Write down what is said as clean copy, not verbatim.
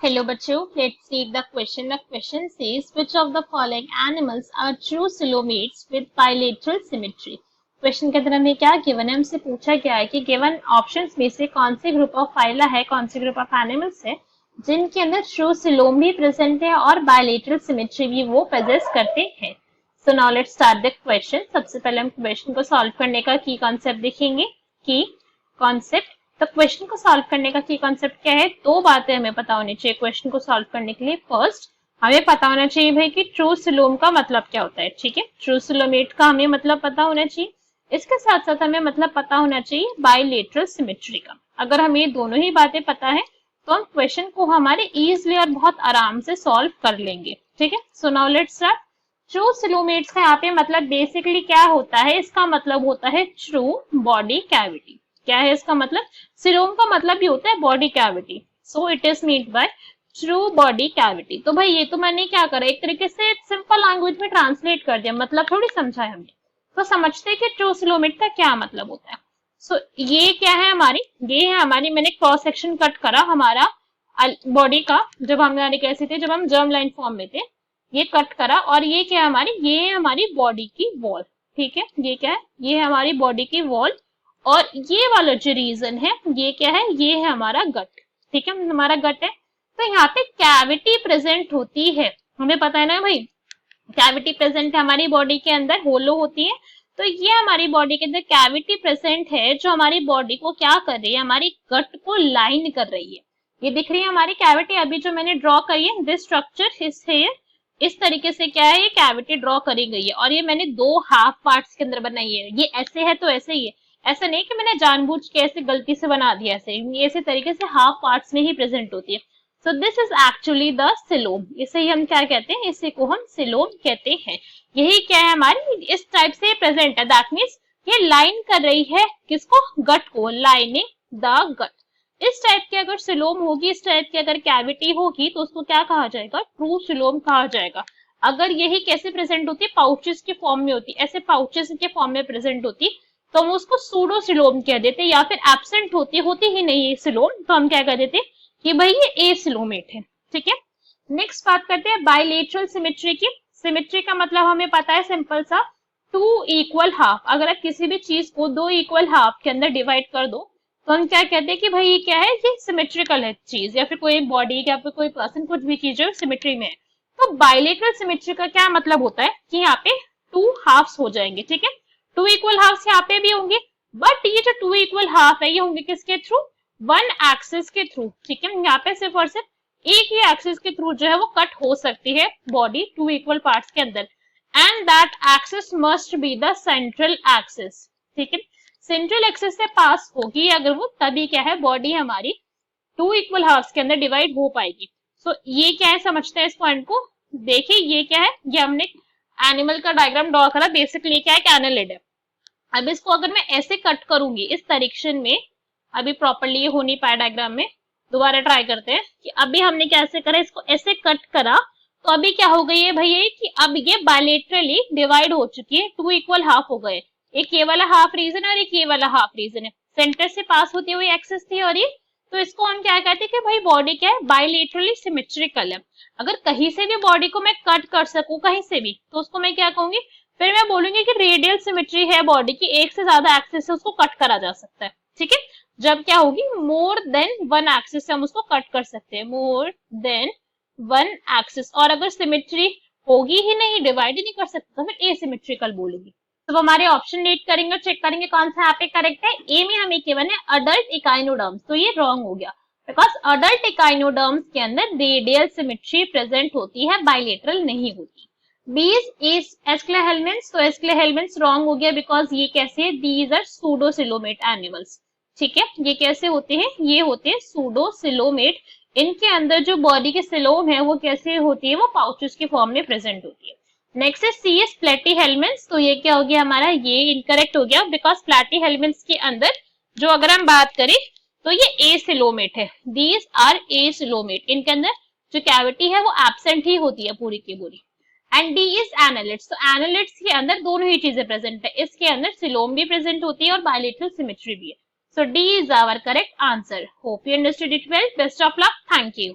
Hello बच्चों, let's read the question. The question says which of the following animals are true coelomates with bilateral symmetry. Question के अंदर हमें क्या given है, हमसे पूछा गया है कि गिवन ऑप्शंस में से कौन से ग्रुप ऑफ फाइला है, कौन से ग्रुप ऑफ एनिमल्स है जिनके अंदर ट्रू सिलोम भी प्रेजेंट है और बायलेटरल सिमेट्री भी वो प्रेजेंट करते हैं. So now let's start the question. सबसे पहले हम क्वेश्चन को सॉल्व करने का की कॉन्सेप्ट देखेंगे. की कॉन्सेप्ट, तो क्वेश्चन को सॉल्व करने का की कॉन्सेप्ट क्या है, दो बातें हमें पता होनी चाहिए क्वेश्चन को सॉल्व करने के लिए. फर्स्ट, हमें पता होना चाहिए भाई कि ट्रू सिलोम का मतलब क्या होता है. ठीक है, ट्रू सिलोमेट का हमें मतलब पता होना चाहिए. इसके साथ साथ हमें मतलब पता होना चाहिए बायलेटरल सिमेट्री का. अगर हमें ये दोनों ही बातें पता है तो हम क्वेश्चन को हमारे इजीली और बहुत आराम से सॉल्व कर लेंगे. ठीक है, so now let's start. True coelomates का यहाँ पे मतलब बेसिकली क्या होता है, इसका मतलब होता है ट्रू बॉडी कैविटी. क्या है इसका मतलब, सिलोम का मतलब भी होता है body cavity. So it is meant by true body cavity. तो भाई ये तो मैंने क्या करा, एक तरीके से सिंपल लैंग्वेज में ट्रांसलेट कर दिया, मतलब थोड़ी समझा है हमने. तो समझते हैं कि ट्रू सिलोमेट का क्या मतलब होता है. सो ये क्या है हमारी, ये है हमारी, मैंने क्रॉस सेक्शन कट करा हमारा बॉडी का, जब हमारे कैसे थे, जब हम जर्म लाइन फॉर्म में थे, ये कट करा. और ये क्या है हमारी, ये है हमारी बॉडी की वॉल. ठीक है, ये क्या है, ये है हमारी बॉडी की वॉल. और ये वाला जो रीजन है, ये क्या है, ये है हमारा गट. ठीक है, हमारा गट है. तो यहाँ पे कैविटी प्रेजेंट होती है, हमें पता है ना भाई, कैविटी प्रेजेंट है हमारी बॉडी के अंदर, होलो होती है. तो ये हमारी बॉडी के अंदर कैविटी प्रेजेंट है जो हमारी बॉडी को क्या कर रही है, हमारी गट को लाइन कर रही है. ये दिख रही है हमारी कैविटी, अभी जो मैंने ड्रॉ करी है, दिस स्ट्रक्चर इज हियर. इस तरीके से क्या है, ये कैविटी ड्रॉ करी गई है. और ये मैंने दो हाफ पार्ट्स के अंदर बनाई है. ये ऐसे है तो ऐसे ही है, ऐसा नहीं कि मैंने जानबूझ के ऐसे गलती से बना दिया. ऐसे तरीके से हाफ पार्ट्स में ही प्रेजेंट होती है. So this is actually the coelom. इसे ही हम क्या कहते हैं, इसी को हम सिलोम कहते हैं. यही क्या है हमारी, इस टाइप से प्रेजेंट है. दैट मीन्स ये लाइन कर रही है किसको, गट को, लाइनिंग द गट. इस टाइप की अगर सिलोम होगी, इस टाइप की अगर कैविटी होगी तो उसको क्या कहा जाएगा, ट्रू सिलोम कहा जाएगा. अगर यही कैसे प्रेजेंट होती है, पाउचेस के फॉर्म में होती, ऐसे पाउचेस के फॉर्म में प्रेजेंट होती, तो हम उसको सूडो सिलोम कह देते. या फिर एब्सेंट होती ही नहीं है सिलोम, तो हम क्या कह देते कि भाई ये ए सिलोमेट है. ठीक है, नेक्स्ट बात करते हैं बायलेटरल सिमेट्री की. सिमेट्री का मतलब हमें पता है सिंपल सा, टू इक्वल हाफ. अगर आप किसी भी चीज को दो इक्वल हाफ के अंदर डिवाइड कर दो तो हम क्या कहते हैं कि भाई ये क्या है, ये सिमेट्रिकल है चीज, या फिर कोई बॉडी या फिर कोई पर्सन, कुछ भी चीज जो सिमेट्री में है. तो बायलेटरल सिमेट्री का क्या मतलब होता है कि यहाँ पे टू हाफ्स हो जाएंगे. ठीक है, टू इक्वल हाफ्स यहाँ पे भी होंगे, बट ये जो टू इक्वल हाफ है ये होंगे किसके थ्रू, वन एक्सिस के थ्रू. ठीक है, यहाँ पे सिर्फ और सिर्फ एक ही एक्सिस के थ्रू जो है वो कट हो सकती है बॉडी टू इक्वल पार्ट्स के अंदर. And that axis must be the central axis. ठीक है, सेंट्रल एक्सिस से पास होगी अगर वो, तभी क्या है, बॉडी हमारी टू इक्वल हाफ्स के अंदर डिवाइड हो पाएगी. सो ये क्या है, समझते हैं इस पॉइंट को. देखिए ये क्या है, ये हमने एनिमल का डायग्राम ड्रॉ करा. बेसिकली क्या है, कैनलिड है. अब इसको अगर मैं ऐसे कट करूंगी इस तरीके में, अभी प्रॉपर्ली ये हो नहीं पाया डायग्राम में, दोबारा ट्राई करते हैं कि अभी हमने कैसे करा, इसको ऐसे कट करा तो अभी क्या हो गई है भैया कि अब ये बायलेटरली डिवाइड हो चुकी है, टू इक्वल हाफ हो गए. एक ये वाला हाफ रीजन है और एक ये वाला हाफ रीजन है, सेंटर से पास होती हुई एक्सिस थी और ये, तो इसको हम क्या कहते हैं कि भाई बॉडी क्या है, बायलेटरली सिमेट्रिकल है. अगर कहीं से भी बॉडी को मैं कट कर सकूं कहीं से भी, तो उसको मैं क्या कहूंगी, फिर मैं बोलूंगी कि रेडियल सिमेट्री है बॉडी की, एक से ज्यादा एक्सिस से उसको कट करा जा सकता है. ठीक है, जब क्या होगी, मोर देन वन एक्सिस से हम उसको कट कर सकते हैं, मोर देन वन एक्सिस. और अगर सिमेट्री होगी ही नहीं, डिवाइड ही नहीं कर सकते, तो फिर एसिमेट्रिकल बोलेंगे. तो हमारे ऑप्शन रीड करेंगे, चेक करेंगे कौन सा यहाँ पे करेक्ट है. ए में हमें केवल है अडल्ट इकाइनोडर्म्स, तो ये रॉन्ग हो गया, बिकॉज अडल्ट इकाइनोडर्म्स के अंदर रेडियल सिमेट्री प्रेजेंट होती है, बायलेटरल नहीं होती. बीज इज एस्क्लेहेलमिन्स, तो एस्क्लेहेलमिन्स रॉन्ग हो गया, बिकॉज ये कैसे है, दीज आर सूडोसिलोमेट एनिमल्स. ठीक है, ये कैसे होते हैं, ये होते हैं सूडोसिलोमेट. इनके अंदर जो बॉडी के सिलोम है वो कैसे होती है, वो पाउचेस के फॉर्म में प्रेजेंट होती है. नेक्स्ट है सी एस प्लेटीहेलमिन्स, तो ये क्या हो गया हमारा, ये इनकरेक्ट हो गया, बिकॉज प्लेटीहेलमिन्स के अंदर जो अगर हम बात करें तो ये ए सिलोमेट है, दीज आर ए सिलोमेट. इनके अंदर जो कैविटी है वो एब्सेंट ही होती है पूरी की पूरी. एंड डी इज एनालिट्स, तो एनालिट्स के अंदर दोनों ही चीजें प्रेजेंट है, इसके अंदर सिलोम भी प्रेजेंट होती है और बायलेटरल सिमेट्री भी है. So D is our correct answer. Hope you understood it well. Best of luck. Thank you.